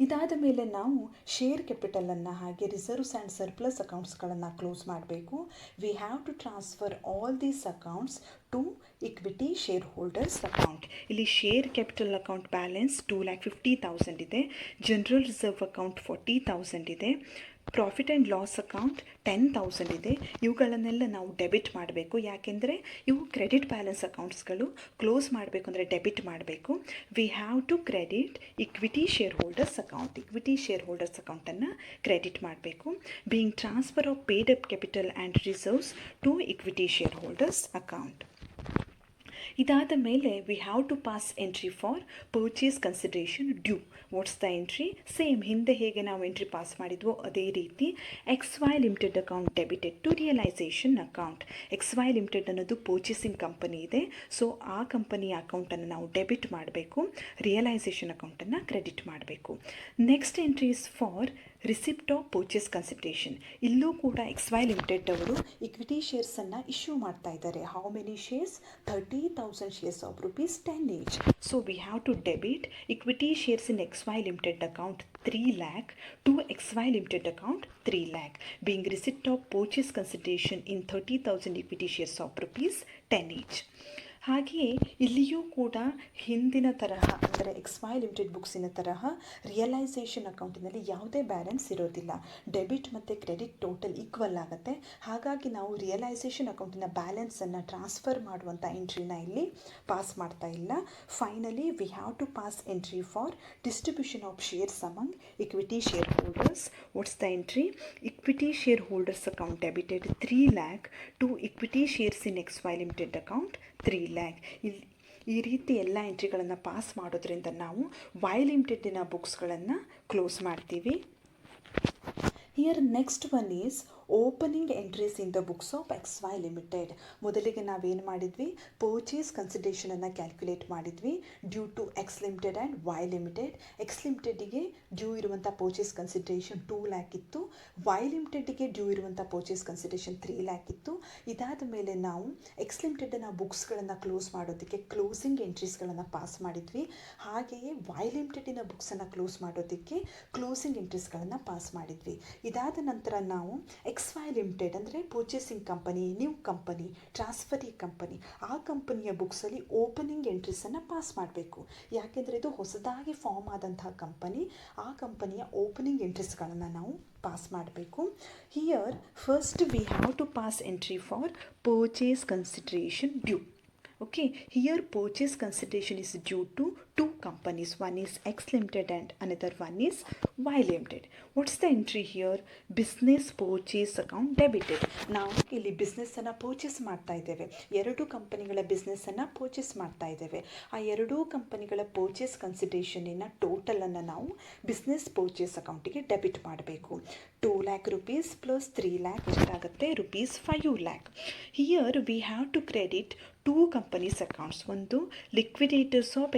ಇದಾದ ಮೇಲೆ ನಾವು ಶೇರ್ ಕ್ಯಾಪಿಟಲನ್ನು ಹಾಗೆ ರಿಸರ್ವ್ಸ್ ಆ್ಯಂಡ್ ಸರ್ಪ್ಲಸ್ ಅಕೌಂಟ್ಸ್ಗಳನ್ನು ಕ್ಲೋಸ್ ಮಾಡಬೇಕು. We have to transfer all these accounts to equity share holders account. ಇಲ್ಲಿ ಶೇರ್ ಕ್ಯಾಪಿಟಲ್ ಅಕೌಂಟ್ ಬ್ಯಾಲೆನ್ಸ್ 2,50,000 ಇದೆ, ಜನರಲ್ ರಿಸರ್ವ್ ಅಕೌಂಟ್ 40,000 ಇದೆ, ಪ್ರಾಫಿಟ್ ಆ್ಯಂಡ್ ಲಾಸ್ ಅಕೌಂಟ್ 10,000 ಇದೆ. ಇವುಗಳನ್ನೆಲ್ಲ ನಾವು ಡೆಬಿಟ್ ಮಾಡಬೇಕು, ಯಾಕೆಂದರೆ ಇವು ಕ್ರೆಡಿಟ್ ಬ್ಯಾಲೆನ್ಸ್ ಅಕೌಂಟ್ಸ್ಗಳು. ಕ್ಲೋಸ್ ಮಾಡಬೇಕು ಅಂದರೆ ಡೆಬಿಟ್ ಮಾಡಬೇಕು. We have to credit equity share holders account. Equity share holders ಅಕೌಂಟನ್ನು ಕ್ರೆಡಿಟ್ ಮಾಡಬೇಕು. Being transfer of paid up capital and reserves to equity share holders account. ಇದಾದ ಮೇಲೆ we have to pass entry for purchase consideration due. What's the entry? Same ಹಿಂದೆ ಹೇಗೆ ನಾವು entry pass ಮಾಡಿದ್ವೋ ಅದೇ ರೀತಿ XY limited account debited to realisation account. XY limited ಅನ್ನೋದು purchasing company ಇದೆ, ಸೊ ಆ ಕಂಪನಿಯ ಅಕೌಂಟನ್ನು ನಾವು ಡೆಬಿಟ್ ಮಾಡಬೇಕು, ರಿಯಲೈಸೇಷನ್ ಅಕೌಂಟನ್ನು ಕ್ರೆಡಿಟ್ ಮಾಡಬೇಕು. Next entry is for receipt of purchase consideration. ಇಲ್ಲೂ ಕೂಡ XY ಲಿಮಿಟೆಡ್ ಅವರು ಇಕ್ವಿಟಿ ಶೇರ್ಸನ್ನು ಇಶ್ಯೂ ಮಾಡ್ತಾ ಇದ್ದಾರೆ. How many shares? 30,000 shares of rupees 10 each. So we have to debit equity shares in XY Limited account 3 lakh to XY Limited account 3 lakh, being receipt of purchase consideration in 30,000 equity shares of rupees 10 each. ಹಾಗೆಯೇ ಇಲ್ಲಿಯೂ ಕೂಡ ಹಿಂದಿನ ತರಹ ಅಂದರೆ XY limited ಬುಕ್ಸಿನ ತರಹ realisation ಅಕೌಂಟಿನಲ್ಲಿ ಯಾವುದೇ balance ಇರೋದಿಲ್ಲ. ಡೆಬಿಟ್ ಮತ್ತು ಕ್ರೆಡಿಟ್ ಟೋಟಲ್ ಈಕ್ವಲ್ ಆಗುತ್ತೆ. ಹಾಗಾಗಿ ನಾವು ರಿಯಲೈಸೇಷನ್ ಅಕೌಂಟಿನ ಬ್ಯಾಲೆನ್ಸನ್ನು ಟ್ರಾನ್ಸ್ಫರ್ ಮಾಡುವಂಥ ಎಂಟ್ರಿನ ಇಲ್ಲಿ ಪಾಸ್ ಮಾಡ್ತಾ ಇಲ್ಲ. Finally we have to pass entry for distribution of shares among equity share holders. What's the entry? Equity share holders account debited 3 lakh to equity shares in XY limited account 3 lakh. ಇಲ್ಲಿ ಈ ರೀತಿ ಎಲ್ಲ ಎಂಟ್ರಿಗಳನ್ನು pass ಮಾಡೋದ್ರಿಂದ ನಾವು Y ಲಿಮಿಟೆಡ್ನ ಬುಕ್ಸ್ಗಳನ್ನು close ಮಾಡ್ತೀವಿ. Here next one is opening entries in the books of XY limited. ಮೊದಲಿಗೆ ನಾವೇನು ಮಾಡಿದ್ವಿ? ಪರ್ಚೇಸ್ ಕನ್ಸಿಡರೇಷನನ್ನು ಕ್ಯಾಲ್ಕುಲೇಟ್ ಮಾಡಿದ್ವಿ due to X limited and Y limited. X ಲಿಮಿಟೆಡ್ಗೆ ಡ್ಯೂ ಇರುವಂಥ ಪರ್ಚೇಸ್ ಕನ್ಸಿಡರೇಷನ್ 2 lakh ಇತ್ತು. Y ಲಿಮಿಟೆಡ್ಗೆ ಡ್ಯೂ ಇರುವಂಥ ಪರ್ಚೇಸ್ ಕನ್ಸಿಡರೇಷನ್ 3 lakh ಇತ್ತು. ಇದಾದ ಮೇಲೆ ನಾವು X ಲಿಮಿಟೆಡ್ನ ಬುಕ್ಸ್ಗಳನ್ನು ಕ್ಲೋಸ್ ಮಾಡೋದಕ್ಕೆ ಕ್ಲೋಸಿಂಗ್ ಎಂಟ್ರೀಸ್ಗಳನ್ನು ಪಾಸ್ ಮಾಡಿದ್ವಿ. ಹಾಗೆಯೇ Y ಲಿಮಿಟೆಡಿನ ಬುಕ್ಸನ್ನು ಕ್ಲೋಸ್ ಮಾಡೋದಕ್ಕೆ ಕ್ಲೋಸಿಂಗ್ ಎಂಟ್ರೀಸ್ಗಳನ್ನು ಪಾಸ್ ಮಾಡಿದ್ವಿ. ಇದಾದ ನಂತರ ನಾವು XY ಲಿಮಿಟೆಡ್ ಅಂದರೆ purchasing company, new company, transferee company, ಆ ಕಂಪನಿಯ ಬುಕ್ಸಲ್ಲಿ ಓಪನಿಂಗ್ ಎಂಟ್ರೀಸನ್ನು ಪಾಸ್ ಮಾಡಬೇಕು. ಯಾಕೆಂದರೆ ಇದು ಹೊಸದಾಗಿ ಫಾರ್ಮ್ ಆದಂತಹ ಕಂಪನಿ, ಆ ಕಂಪನಿಯ ಓಪನಿಂಗ್ ಎಂಟ್ರೀಸ್ಗಳನ್ನು ನಾವು ಪಾಸ್ ಮಾಡಬೇಕು. Here first we have to pass entry for purchase consideration due. Okay, here purchase consideration is due to two companies. One is X Limited and another one is Y Limited. What's the entry here? Business purchase account debited. ನಾವು ಇಲ್ಲಿ ಬಿಸ್ನೆಸ್ಸನ್ನು purchase ಮಾಡ್ತಾ ಇದ್ದೇವೆ. ಎರಡು ಕಂಪನಿಗಳ ಬಿಸ್ನೆಸ್ಸನ್ನು purchase ಮಾಡ್ತಾ ಇದ್ದೇವೆ. ಆ ಎರಡೂ ಕಂಪನಿಗಳ ಪರ್ಚೇಸ್ ಕನ್ಸಿಡರೇಷನಿನ ಟೋಟಲನ್ನು ನಾವು ಬಿಸ್ನೆಸ್ ಪರ್ಚೇಸ್ ಅಕೌಂಟಿಗೆ ಡೆಬಿಟ್ ಮಾಡಬೇಕು. 2 lakh rupees plus 3 lakh ಎಷ್ಟಾಗುತ್ತೆ? ₹5 lakh. Here we have to credit 2 companies accounts. ಒಂದು liquidators of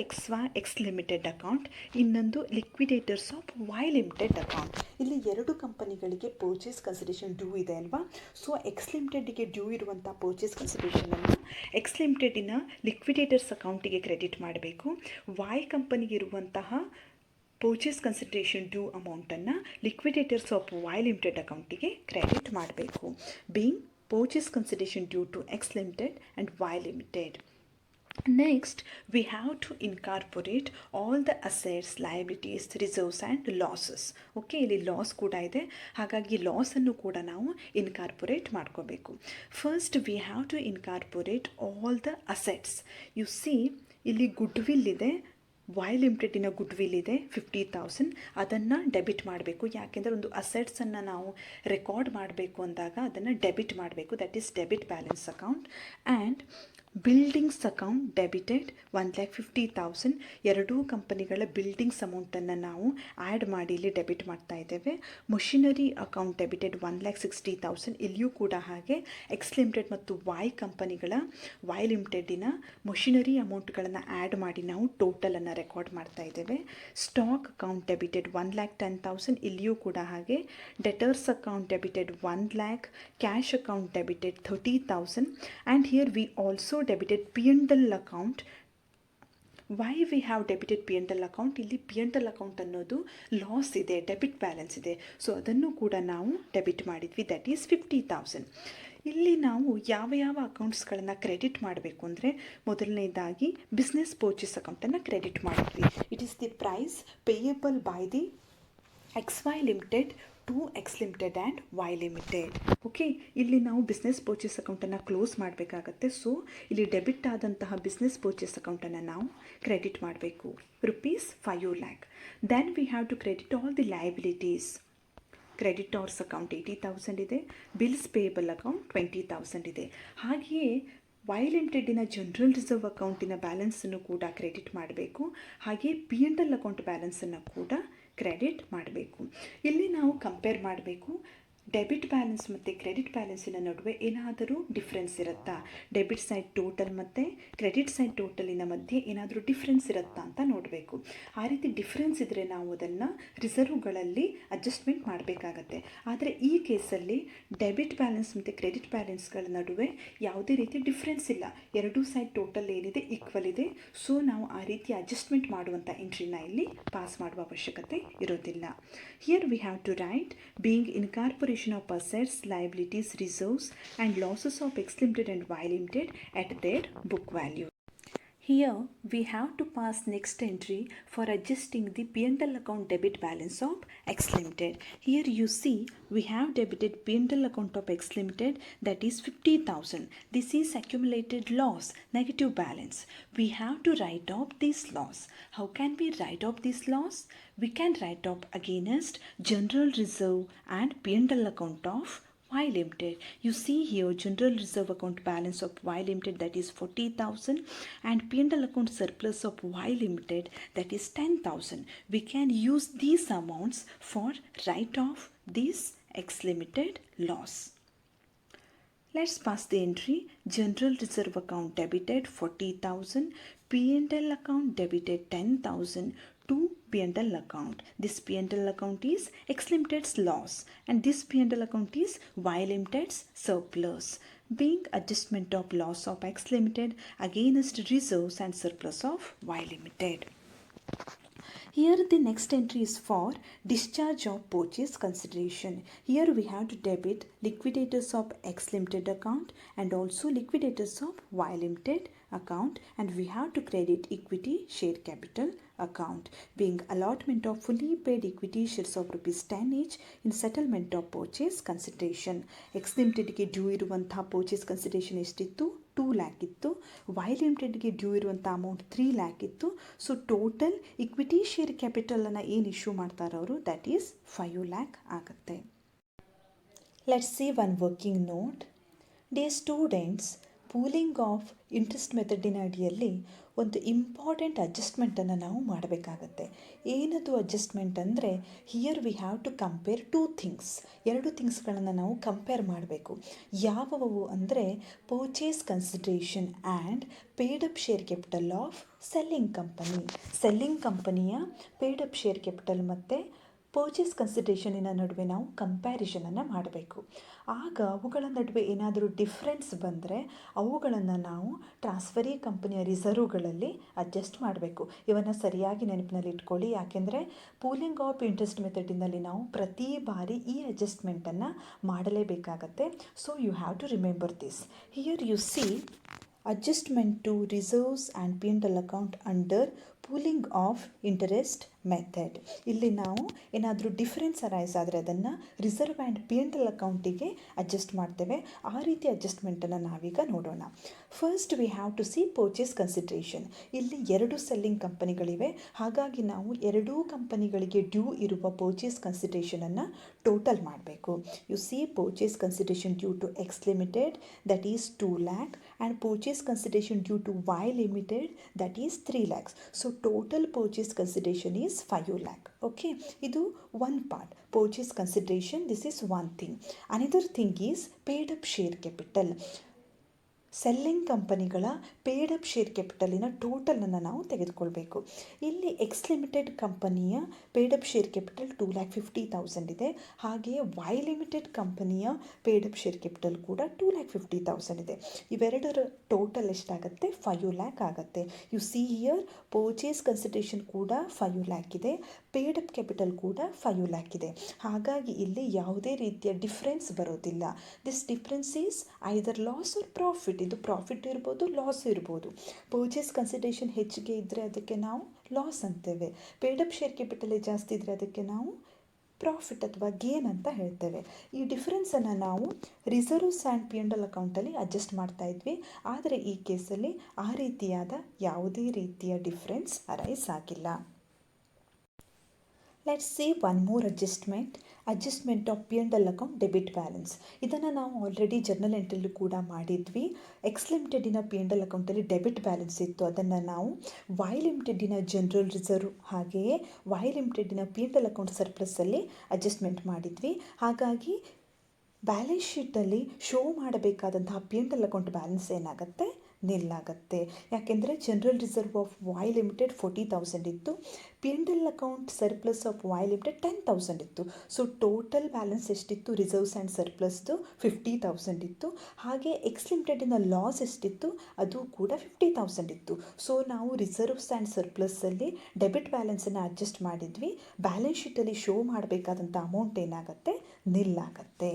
X limited account, ಇನ್ನೊಂದು liquidators of Y limited account. ಇಲ್ಲಿ ಎರಡು ಕಂಪನಿಗಳಿಗೆ ಪರ್ಚೇಸ್ ಕನ್ಸಿಡರೇಷನ್ ಡ್ಯೂ ಇದೆ ಅಲ್ವಾ? ಸೊ X ಲಿಮಿಟೆಡ್ಗೆ ಡ್ಯೂ ಇರುವಂಥ ಪರ್ಚೇಸ್ ಕನ್ಸಿಡರೇಷನನ್ನು X ಲಿಮಿಟೆಡಿನ ಲಿಕ್ವಿಡೇಟರ್ಸ್ ಅಕೌಂಟಿಗೆ ಕ್ರೆಡಿಟ್ ಮಾಡಬೇಕು. Y ಕಂಪನಿಗೆ ಇರುವಂತಹ ಪರ್ಚೇಸ್ ಕನ್ಸಿಡರೇಷನ್ ಡ್ಯೂ ಅಮೌಂಟನ್ನು ಲಿಕ್ವಿಡೇಟರ್ಸ್ ಆಫ್ Y ಲಿಮಿಟೆಡ್ ಅಕೌಂಟಿಗೆ ಕ್ರೆಡಿಟ್ ಮಾಡಬೇಕು. Being purchase consideration due to X Limited and Y Limited. Next, we have to incorporate all the assets, liabilities, reserves and losses. Okay, ಇಲ್ಲಿ loss ಕೂಡ ಇದೆ, ಹಾಗಾಗಿ ಲಾಸನ್ನು ಕೂಡ ನಾವು ಇನ್ಕಾರ್ಪೊರೇಟ್ ಮಾಡ್ಕೋಬೇಕು. First we have to incorporate all the assets. You see, ಇಲ್ಲಿ goodwill ಇದೆ, Y ಲಿಮಿಟೆಡಿನ ಗುಡ್ ವಿಲ್ ಇದೆ 50,000. ಅದನ್ನು ಡೆಬಿಟ್ ಮಾಡಬೇಕು. ಯಾಕೆಂದರೆ ಒಂದು ಅಸೆಟ್ಸನ್ನು ನಾವು ರೆಕಾರ್ಡ್ ಮಾಡಬೇಕು ಅಂದಾಗ ಅದನ್ನು ಡೆಬಿಟ್ ಮಾಡಬೇಕು. That is debit balance account. And buildings account debited 1,50,000. ಎರಡೂ ಕಂಪನಿಗಳ ಬಿಲ್ಡಿಂಗ್ಸ್ ಅಮೌಂಟನ್ನು ನಾವು ಆ್ಯಡ್ ಮಾಡಿ ಇಲ್ಲಿ ಡೆಬಿಟ್ ಮಾಡ್ತಾ ಇದ್ದೇವೆ. Machinery account debited 1,60,000. ಇಲ್ಲಿಯೂ ಕೂಡ ಹಾಗೆ X ಲಿಮಿಟೆಡ್ ಮತ್ತು Y ಕಂಪನಿಗಳ Y ಲಿಮಿಟೆಡಿನ ಮಷಿನರಿ ಅಮೌಂಟ್ಗಳನ್ನು ಆ್ಯಡ್ ಮಾಡಿ ನಾವು ಟೋಟಲನ್ನು ರೆಕಾರ್ಡ್ ಮಾಡ್ತಾ ಇದ್ದೇವೆ. Stock account debited 1,10,000. ಇಲ್ಲಿಯೂ ಕೂಡ ಹಾಗೆ debtors account debited 1 lakh, cash account debited 30,000. And here we also debited P&L account. Why we have debited P&L account? ಇಲ್ಲಿ P&L ಅಕೌಂಟ್ ಅನ್ನೋದು ಲಾಸ್ ಇದೆ, ಡೆಬಿಟ್ ಬ್ಯಾಲೆನ್ಸ್ ಇದೆ. ಸೊ ಅದನ್ನು ಕೂಡ ನಾವು ಡೆಬಿಟ್ ಮಾಡಿದ್ವಿ, ದಟ್ ಈಸ್ 50,000. ಇಲ್ಲಿ ನಾವು ಯಾವ ಯಾವ ಅಕೌಂಟ್ಸ್ಗಳನ್ನು ಕ್ರೆಡಿಟ್ ಮಾಡಬೇಕು ಅಂದರೆ, ಮೊದಲನೇದಾಗಿ ಬಿಸ್ನೆಸ್ ಪರ್ಚೇಸ್ ಅಕೌಂಟನ್ನು ಕ್ರೆಡಿಟ್ ಮಾಡಿದ್ವಿ. It is the price payable by the XY limited to X limited and Y limited. Okay, ಇಲ್ಲಿ ನಾವು ಬಿಸ್ನೆಸ್ ಪರ್ಚೇಸ್ ಅಕೌಂಟನ್ನು ಕ್ಲೋಸ್ ಮಾಡಬೇಕಾಗತ್ತೆ. ಸೊ ಇಲ್ಲಿ ಡೆಬಿಟ್ ಆದಂತಹ ಬಿಸ್ನೆಸ್ ಪರ್ಚೇಸ್ ಅಕೌಂಟನ್ನು ನಾವು ಕ್ರೆಡಿಟ್ ಮಾಡಬೇಕು, ₹5 lakh. Then we have to credit all the liabilities. Creditors account 80,000 ಇದೆ, ಬಿಲ್ಸ್ ಪೇಯಬಲ್ ಅಕೌಂಟ್ 20,000 ಇದೆ. ಹಾಗೆಯೇ Y ಲಿಮಿಟೆಡಿನ ಜನರಲ್ ರಿಸರ್ವ್ ಅಕೌಂಟಿನ ಬ್ಯಾಲೆನ್ಸನ್ನು ಕೂಡ ಕ್ರೆಡಿಟ್ ಮಾಡಬೇಕು. ಹಾಗೆಯೇ P&L ಅಕೌಂಟ್ ಬ್ಯಾಲೆನ್ಸನ್ನು ಕೂಡ ಕ್ರೆಡಿಟ್ ಮಾಡಬೇಕು. ಇಲ್ಲಿ ನಾವು ಕಂಪೇರ್ ಮಾಡಬೇಕು, ಡೆಬಿಟ್ ಬ್ಯಾಲೆನ್ಸ್ ಮತ್ತು ಕ್ರೆಡಿಟ್ ಬ್ಯಾಲೆನ್ಸಿನ ನಡುವೆ ಏನಾದರೂ ಡಿಫ್ರೆನ್ಸ್ ಇರುತ್ತಾ, ಡೆಬಿಟ್ ಸೈಡ್ ಟೋಟಲ್ ಮತ್ತು ಕ್ರೆಡಿಟ್ ಸೈಡ್ ಟೋಟಲಿನ ಮಧ್ಯೆ ಏನಾದರೂ ಡಿಫ್ರೆನ್ಸ್ ಇರುತ್ತಾ ಅಂತ ನೋಡಬೇಕು. ಆ ರೀತಿ ಡಿಫ್ರೆನ್ಸ್ ಇದ್ದರೆ ನಾವು ಅದನ್ನು ರಿಸರ್ವ್ಗಳಲ್ಲಿ ಅಡ್ಜಸ್ಟ್ಮೆಂಟ್ ಮಾಡಬೇಕಾಗತ್ತೆ. ಆದರೆ ಈ ಕೇಸಲ್ಲಿ ಡೆಬಿಟ್ ಬ್ಯಾಲೆನ್ಸ್ ಮತ್ತು ಕ್ರೆಡಿಟ್ ಬ್ಯಾಲೆನ್ಸ್ಗಳ ನಡುವೆ ಯಾವುದೇ ರೀತಿ ಡಿಫ್ರೆನ್ಸ್ ಇಲ್ಲ, ಎರಡೂ ಸೈಡ್ ಟೋಟಲ್ ಏನಿದೆ ಈಕ್ವಲ್ ಇದೆ. ಸೊ ನಾವು ಆ ರೀತಿ ಅಡ್ಜಸ್ಟ್ಮೆಂಟ್ ಮಾಡುವಂಥ ಎಂಟ್ರಿನ ಇಲ್ಲಿ ಪಾಸ್ ಮಾಡುವ ಅವಶ್ಯಕತೆ ಇರೋದಿಲ್ಲ. Here we have to write being incorporation of assets, liabilities, reserves and losses of X Limited and Y Limited at their book value. Here we have to pass next entry for adjusting the P&L account debit balance of X Limited. Here you see we have debited P&L account of X Limited, that is 50,000. This is accumulated loss, negative balance. We have to write off this loss. How can we write off this loss? We can write off against general reserve and P&L account of Y Limited. You see here general reserve account balance of Y Limited, that is 40,000, and P&L account surplus of Y Limited, that is 10,000. We can use these amounts for write off this X Limited loss. Let's pass the entry. General reserve account debited 40,000, P&L account debited 10,000 to P&L account. This P&L account is X Limited's loss and this P&L account is Y Limited's surplus, being adjustment of loss of X Limited against reserves and surplus of Y Limited. Here the next entry is for discharge of purchase consideration. Here we have to debit liquidators of X Limited account and also liquidators of Y Limited account, and we have to credit equity share capital account, being allotment of fully paid equity shares of ₹10 each in settlement of purchase consideration. X Limitedಗೆ due ಇರುವಂತಹ purchase consideration ಎಷ್ಟಿತ್ತು? 2 lakh ಇತ್ತು. Y ಲಿಮಿಟೆಡ್ಗೆ due ಇರುವಂಥ amount 3 lakh ಇತ್ತು. So total equity share ಕ್ಯಾಪಿಟಲನ್ನು ಏನು issue ಮಾಡ್ತಾರೆ ಅವರು, ದಟ್ ಈಸ್ 5 lakh ಆಗುತ್ತೆ. Let's see one working note. Dear students, pooling of interest ಮೆಥಡಿನ ಅಡಿಯಲ್ಲಿ ಒಂದು ಇಂಪಾರ್ಟೆಂಟ್ ಅಡ್ಜಸ್ಟ್ಮೆಂಟನ್ನು ನಾವು ಮಾಡಬೇಕಾಗತ್ತೆ. ಏನದು ಅಡ್ಜಸ್ಟ್ಮೆಂಟ್ ಅಂದರೆ, here we have to compare 2 things. 2 ಥಿಂಗ್ಸ್ಗಳನ್ನು ನಾವು ಕಂಪೇರ್ ಮಾಡಬೇಕು. ಯಾವುವು ಅಂದರೆ purchase consideration and paid up share capital of selling company. Selling ಕಂಪನಿಯ ಪೇಡ್ ಅಪ್ ಶೇರ್ ಕ್ಯಾಪಿಟಲ್ ಮತ್ತು ಪರ್ಚೇಸ್ ಕನ್ಸಿಡರೇಷನಿನ ನಡುವೆ ನಾವು ಕಂಪ್ಯಾರಿಸನನ್ನು ಮಾಡಬೇಕು. ಆಗ ಅವುಗಳ ನಡುವೆ ಏನಾದರೂ ಡಿಫ್ರೆನ್ಸ್ ಬಂದರೆ ಅವುಗಳನ್ನು ನಾವು ಟ್ರಾನ್ಸ್ಫರಿ ಕಂಪನಿಯ ರಿಸರ್ವ್ಗಳಲ್ಲಿ ಅಡ್ಜಸ್ಟ್ ಮಾಡಬೇಕು. ಇವನ್ನು ಸರಿಯಾಗಿ ನೆನಪಿನಲ್ಲಿ ಇಟ್ಕೊಳ್ಳಿ, ಯಾಕೆಂದರೆ ಪೂಲಿಂಗ್ ಆಫ್ ಇಂಟ್ರೆಸ್ಟ್ ಮೆಥಡಿನಲ್ಲಿ ನಾವು ಪ್ರತಿ ಬಾರಿ ಈ ಅಡ್ಜಸ್ಟ್ಮೆಂಟನ್ನು ಮಾಡಲೇಬೇಕಾಗತ್ತೆ. So you have to remember this. Here you see adjustment to reserves and P&L account under pooling of interest method. ಇಲ್ಲಿ ನಾವು ಏನಾದರೂ ಡಿಫರೆನ್ಸ್ ಅರೈಸ್ ಆದರೆ ಅದನ್ನು ರಿಸರ್ವ್ ಆ್ಯಂಡ್ P&L ಅಕೌಂಟಿಗೆ ಅಡ್ಜಸ್ಟ್ ಮಾಡ್ತೇವೆ. ಆ ರೀತಿ ಅಡ್ಜಸ್ಟ್ಮೆಂಟನ್ನು ನಾವೀಗ ನೋಡೋಣ. First we have to see purchase consideration. ಇಲ್ಲಿ 2 ಸೆಲ್ಲಿಂಗ್ ಕಂಪನಿಗಳಿವೆ, ಹಾಗಾಗಿ ನಾವು 2 ಕಂಪನಿಗಳಿಗೆ ಡ್ಯೂ ಇರುವ ಪರ್ಚೇಸ್ ಕನ್ಸಿಡ್ರೇಷನನ್ನು ಟೋಟಲ್ ಮಾಡಬೇಕು. You see purchase consideration due to X limited, that is 2 lakh, and purchase consideration due to Y limited, that is 3 lakhs. So total purchase consideration is 5 lakh. Okay, ಇದು one part. Purchase consideration, this is one thing. Another thing is paid up share capital. Selling ಕಂಪನಿಗಳ paid up share ಕ್ಯಾಪಿಟಲಿನ ಟೋಟಲನ್ನು ನಾವು ತೆಗೆದುಕೊಳ್ಬೇಕು. ಇಲ್ಲಿ X limited ಕಂಪನಿಯ paid up share capital 2,50,000 ಇದೆ. ಹಾಗೆಯೇ Y limited ಕಂಪನಿಯ paid up share capital ಕೂಡ 2,50,000 ಇದೆ. ಇವೆರಡರ ಟೋಟಲ್ ಎಷ್ಟಾಗುತ್ತೆ? 5 lakh ಆಗುತ್ತೆ. You see here purchase consideration ಕೂಡ 5 lakh ಇದೆ, ಪೇಡ್ ಅಪ್ ಕ್ಯಾಪಿಟಲ್ ಕೂಡ 5 lakh ಇದೆ. ಹಾಗಾಗಿ ಇಲ್ಲಿ ಯಾವುದೇ ರೀತಿಯ ಡಿಫ್ರೆನ್ಸ್ ಬರೋದಿಲ್ಲ. This difference is either loss or profit. ಇದು ಪ್ರಾಫಿಟ್ ಇರ್ಬೋದು, ಲಾಸ್ ಇರ್ಬೋದು. ಪರ್ಚೇಸ್ ಕನ್ಸಿಡರೇಷನ್ ಹೆಚ್ಚಿಗೆ ಇದ್ದರೆ ಅದಕ್ಕೆ ನಾವು ಲಾಸ್ ಅಂತೇವೆ. ಪೇಡ್ ಅಪ್ ಶೇರ್ ಕ್ಯಾಪಿಟಲ್ ಜಾಸ್ತಿ ಇದ್ದರೆ ಅದಕ್ಕೆ ನಾವು ಪ್ರಾಫಿಟ್ ಅಥವಾ ಗೇನ್ ಅಂತ ಹೇಳ್ತೇವೆ. ಈ ಡಿಫ್ರೆನ್ಸನ್ನು ನಾವು ರಿಸರ್ವ್ಸ್ ಆ್ಯಂಡ್ P&L ಅಕೌಂಟಲ್ಲಿ ಅಡ್ಜಸ್ಟ್ ಮಾಡ್ತಾ ಇದ್ವಿ. ಆದರೆ ಈ ಕೇಸಲ್ಲಿ ಆ ರೀತಿಯಾದ ಯಾವುದೇ ರೀತಿಯ ಡಿಫ್ರೆನ್ಸ್ ಅರೈಸ್ ಆಗಿಲ್ಲ. Let's see one more adjustment of P&L account debit balance. ಇದನ್ನು ನಾವು ಆಲ್ರೆಡಿ ಜರ್ನಲ್ ಎಂಟ್ರಿಯಲ್ಲೂ ಕೂಡ ಮಾಡಿದ್ವಿ. ಎಕ್ಸ್ ಲಿಮಿಟೆಡಿನ P&L ಅಕೌಂಟಲ್ಲಿ ಡೆಬಿಟ್ ಬ್ಯಾಲೆನ್ಸ್ ಇತ್ತು, ಅದನ್ನು ನಾವು ವೈ ಲಿಮಿಟೆಡಿನ ಜನರಲ್ ರಿಸರ್ವ್ ಹಾಗೆಯೇ ವೈ ಲಿಮಿಟೆಡಿನ P&L ಅಕೌಂಟ್ ಸರ್ಪ್ಲಸ್ಸಲ್ಲಿ ಅಡ್ಜಸ್ಟ್ಮೆಂಟ್ ಮಾಡಿದ್ವಿ. ಹಾಗಾಗಿ ಬ್ಯಾಲೆನ್ಸ್ ಶೀಟಲ್ಲಿ ಶೋ ಮಾಡಬೇಕಾದಂತಹ P&L ಅಕೌಂಟ್ ಬ್ಯಾಲೆನ್ಸ್ ಏನಾಗುತ್ತೆ? ನಿಲ್ಲಾಗುತ್ತೆ. ಯಾಕೆಂದರೆ general reserve of Y limited 40,000 ಇತ್ತು, P&L account surplus of Y limited 10,000 ಇತ್ತು. ಸೊ ಟೋಟಲ್ ಬ್ಯಾಲೆನ್ಸ್ ಎಷ್ಟಿತ್ತು? ರಿಸರ್ವ್ಸ್ ಆ್ಯಂಡ್ ಸರ್ಪ್ಲಸ್ದು 50,000 ಇತ್ತು. ಹಾಗೆ ಎಕ್ಸ್ ಲಿಮಿಟೆಡಿನ ಲಾಸ್ ಎಷ್ಟಿತ್ತು? ಅದು ಕೂಡ 50,000 ಇತ್ತು. ಸೊ ನಾವು ರಿಸರ್ವ್ಸ್ ಆ್ಯಂಡ್ ಸರ್ಪ್ಲಸ್ಸಲ್ಲಿ ಡೆಬಿಟ್ ಬ್ಯಾಲೆನ್ಸನ್ನು ಅಡ್ಜಸ್ಟ್ ಮಾಡಿದ್ವಿ. ಬ್ಯಾಲೆನ್ಸ್ ಶೀಟಲ್ಲಿ ಶೋ ಮಾಡಬೇಕಾದಂಥ ಅಮೌಂಟ್ ಏನಾಗುತ್ತೆ? ನಿಲ್ಲಾಗುತ್ತೆ.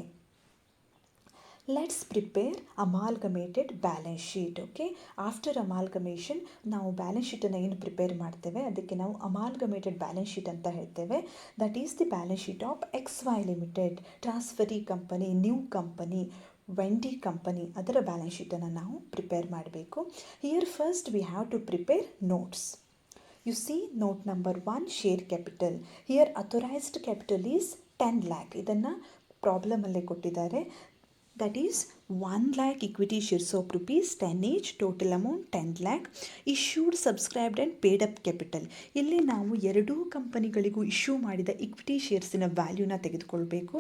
Let's prepare amalgamated balance sheet. Okay, after amalgamation ನಾವು ಬ್ಯಾಲೆನ್ಸ್ ಶೀಟನ್ನು ಏನು ಪ್ರಿಪೇರ್ ಮಾಡ್ತೇವೆ ಅದಕ್ಕೆ ನಾವು ಅಮಾಲ್ಗಮೇಟೆಡ್ ಬ್ಯಾಲೆನ್ಸ್ ಶೀಟ್ ಅಂತ ಹೇಳ್ತೇವೆ. That is the balance sheet of XY limited, transferee company, new company, vendee company, ಅದರ ಬ್ಯಾಲೆನ್ಸ್ ಶೀಟನ್ನು ನಾವು ಪ್ರಿಪೇರ್ ಮಾಡಬೇಕು. Here first we have to prepare notes. You see note number 1, share capital. Here authorized capital is 10 lakh. ಇದನ್ನು ಪ್ರಾಬ್ಲಮಲ್ಲೇ ಕೊಟ್ಟಿದ್ದಾರೆ. That is 1 lakh equity shares of rupees 10 each, total amount 10 lakh. Issued, subscribed and paid up capital. ಇಲ್ಲಿ ನಾವು ಎರಡೂ ಕಂಪನಿಗಳಿಗೂ issue ಮಾಡಿದ equity ಶೇರ್ಸಿನ ವ್ಯಾಲ್ಯೂನ ತೆಗೆದುಕೊಳ್ಬೇಕು.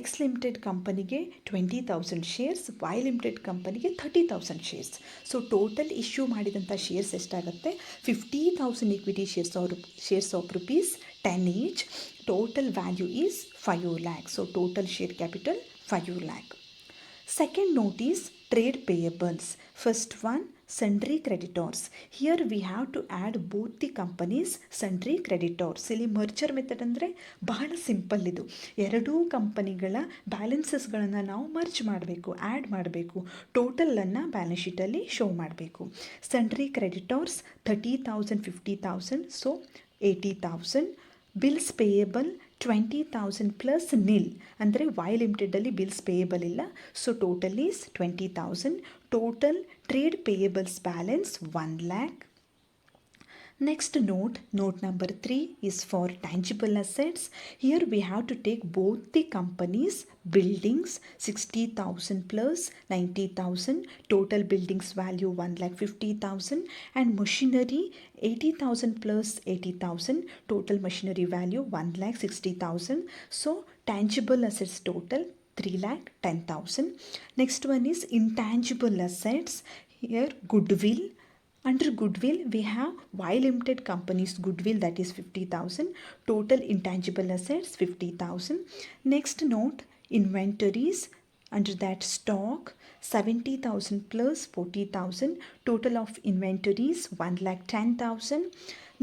X limited ಕಂಪನಿಗೆ 20,000 shares, Y limited ಕಂಪನಿಗೆ 30,000 shares. So total issue ಮಾಡಿದಂಥ ಶೇರ್ಸ್ ಎಷ್ಟಾಗುತ್ತೆ? 50,000 equity shares of rupees 10 each. Total value is 5 lakh. So total share capital 5 lakh. Second note is trade payables. First one, sundry creditors. Here we have to add both the companies sundry creditors. ಇಲ್ಲಿ merger method ಅಂದರೆ ಬಹಳ simple ಇದು. ಎರಡೂ ಕಂಪನಿಗಳ ಬ್ಯಾಲೆನ್ಸಸ್ಗಳನ್ನು ನಾವು merge ಮಾಡಬೇಕು, add ಮಾಡಬೇಕು, ಟೋಟಲನ್ನು ಬ್ಯಾಲೆನ್ಸ್ ಶೀಟಲ್ಲಿ ಶೋ ಮಾಡಬೇಕು. Sundry creditors 30,000, 50,000, so 80,000. Bills payable 20,000 plus nil, ಅಂದರೆ ವೈ ಲಿಮಿಟೆಡಲ್ಲಿ ಬಿಲ್ಸ್ ಪೇಯಬಲ್ ಇಲ್ಲ, so total is 20,000. Total trade payables balance 1 lakh. Next note number 3 is for tangible assets. Here we have to take both the companies buildings 60,000 plus 90,000. Total buildings value 1,50,000 and machinery 80,000 plus 80,000. Total machinery value 1,60,000. So tangible assets total 3,10,000. Next one is intangible assets. Here goodwill. Under goodwill, we have Y Limited company's goodwill, that is 50,000. Total intangible assets 50,000. Next note, inventories. Under that stock 70,000 plus 40,000. Total of inventories 1,10,000.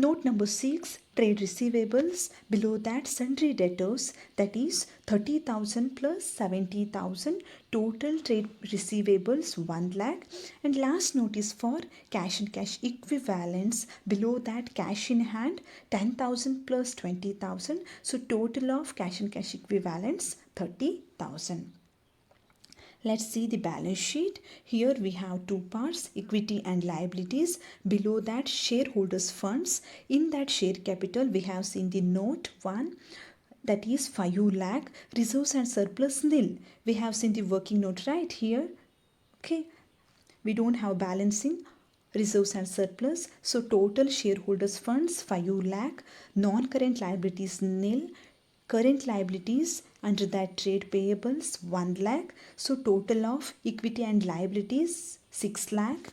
Note number 6, trade receivables. Below that, sundry debtors, that is 30,000 plus 70,000. Total trade receivables 1 lakh. And last note is for cash and cash equivalents. Below that, cash in hand 10,000 plus 20,000. So total of cash and cash equivalents 30,000. Let's see the balance sheet. Here we have two parts, equity and liabilities. Below that, shareholders funds. In that share capital, we have seen the note 1, that is 5 lakh. Reserves and surplus nil. We have seen the working note right here. Okay, we don't have balancing reserves and surplus. So total shareholders funds 5 lakh. Non-current liabilities nil. Current liabilities, under that trade payables 1 lakh. So total of equity and liabilities 6 lakh.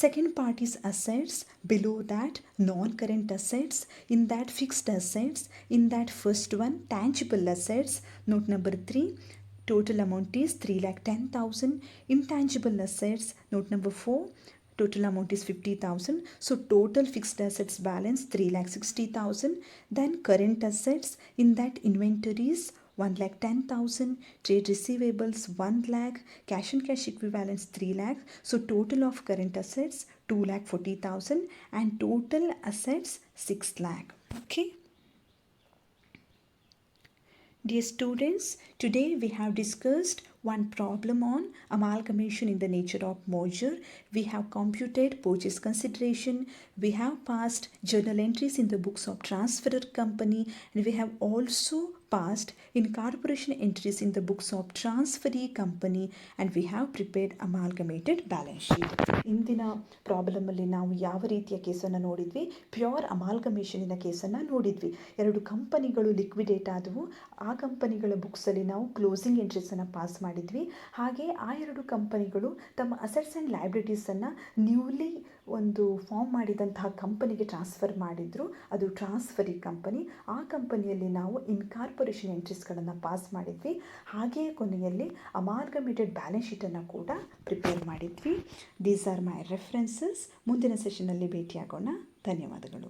Second part is assets. Below that, non-current assets. In that, fixed assets. In that first one, tangible assets. Note number 3, total amount is 3,10,000. Intangible assets. Note number 4, total amount is 50,000. So total fixed assets balance 3,60,000. Then current assets, in that inventories 1,10,000, trade receivables 1 lakh, cash and cash equivalents 3 lakh. So total of current assets 2,40,000 and total assets 6 lakh. Okay. Dear students, today we have discussed one problem on amalgamation in the nature of merger. We have computed purchase consideration. We have passed journal entries in the books of transferor company, and we have also passed in corporation entries in the books of transferee company, and we have prepared amalgamated balance sheet. ಇಂದಿನ problem ಅಲ್ಲಿ ನಾವು ಯಾವ ರೀತಿಯ ಕೇಸನ್ನು ನೋಡಿದ್ವಿ? Pure ಅಮಾಲ್ಗಮೇಷನಿನ ಕೇಸನ್ನು ನೋಡಿದ್ವಿ. ಎರಡು ಕಂಪನಿಗಳು ಲಿಕ್ವಿಡೇಟ್ ಆದವು. ಆ ಕಂಪನಿಗಳ ಬುಕ್ಸಲ್ಲಿ ನಾವು ಕ್ಲೋಸಿಂಗ್ ಎಂಟ್ರೀಸನ್ನು ಪಾಸ್ ಮಾಡಿದ್ವಿ. ಹಾಗೆ ಆ ಎರಡು ಕಂಪನಿಗಳು ತಮ್ಮ ಅಸೆಟ್ಸ್ ಆ್ಯಂಡ್ ಲಯಬಿಲಿಟೀಸನ್ನು ನ್ಯೂಲಿ ಒಂದು ಫಾರ್ಮ್ ಮಾಡಿದಂತಹ ಕಂಪನಿಗೆ ಟ್ರಾನ್ಸ್ಫರ್ ಮಾಡಿದ್ರು. ಅದು ಟ್ರಾನ್ಸ್ಫರಿ ಕಂಪನಿ. ಆ ಕಂಪನಿಯಲ್ಲಿ ನಾವು ಇನ್ಕಾರ್ಪೊರೇಷನ್ ಎಂಟ್ರೀಸ್ಗಳನ್ನು ಪಾಸ್ ಮಾಡಿದ್ವಿ. ಹಾಗೆಯೇ ಕೊನೆಯಲ್ಲಿ ಅಮಾಲ್ಗಮೇಟೆಡ್ ಬ್ಯಾಲೆನ್ಸ್ ಶೀಟನ್ನು ಕೂಡ ಪ್ರಿಪೇರ್ ಮಾಡಿದ್ವಿ. These are my references. ಮುಂದಿನ ಸೆಷನಲ್ಲಿ ಭೇಟಿಯಾಗೋಣ. ಧನ್ಯವಾದಗಳು.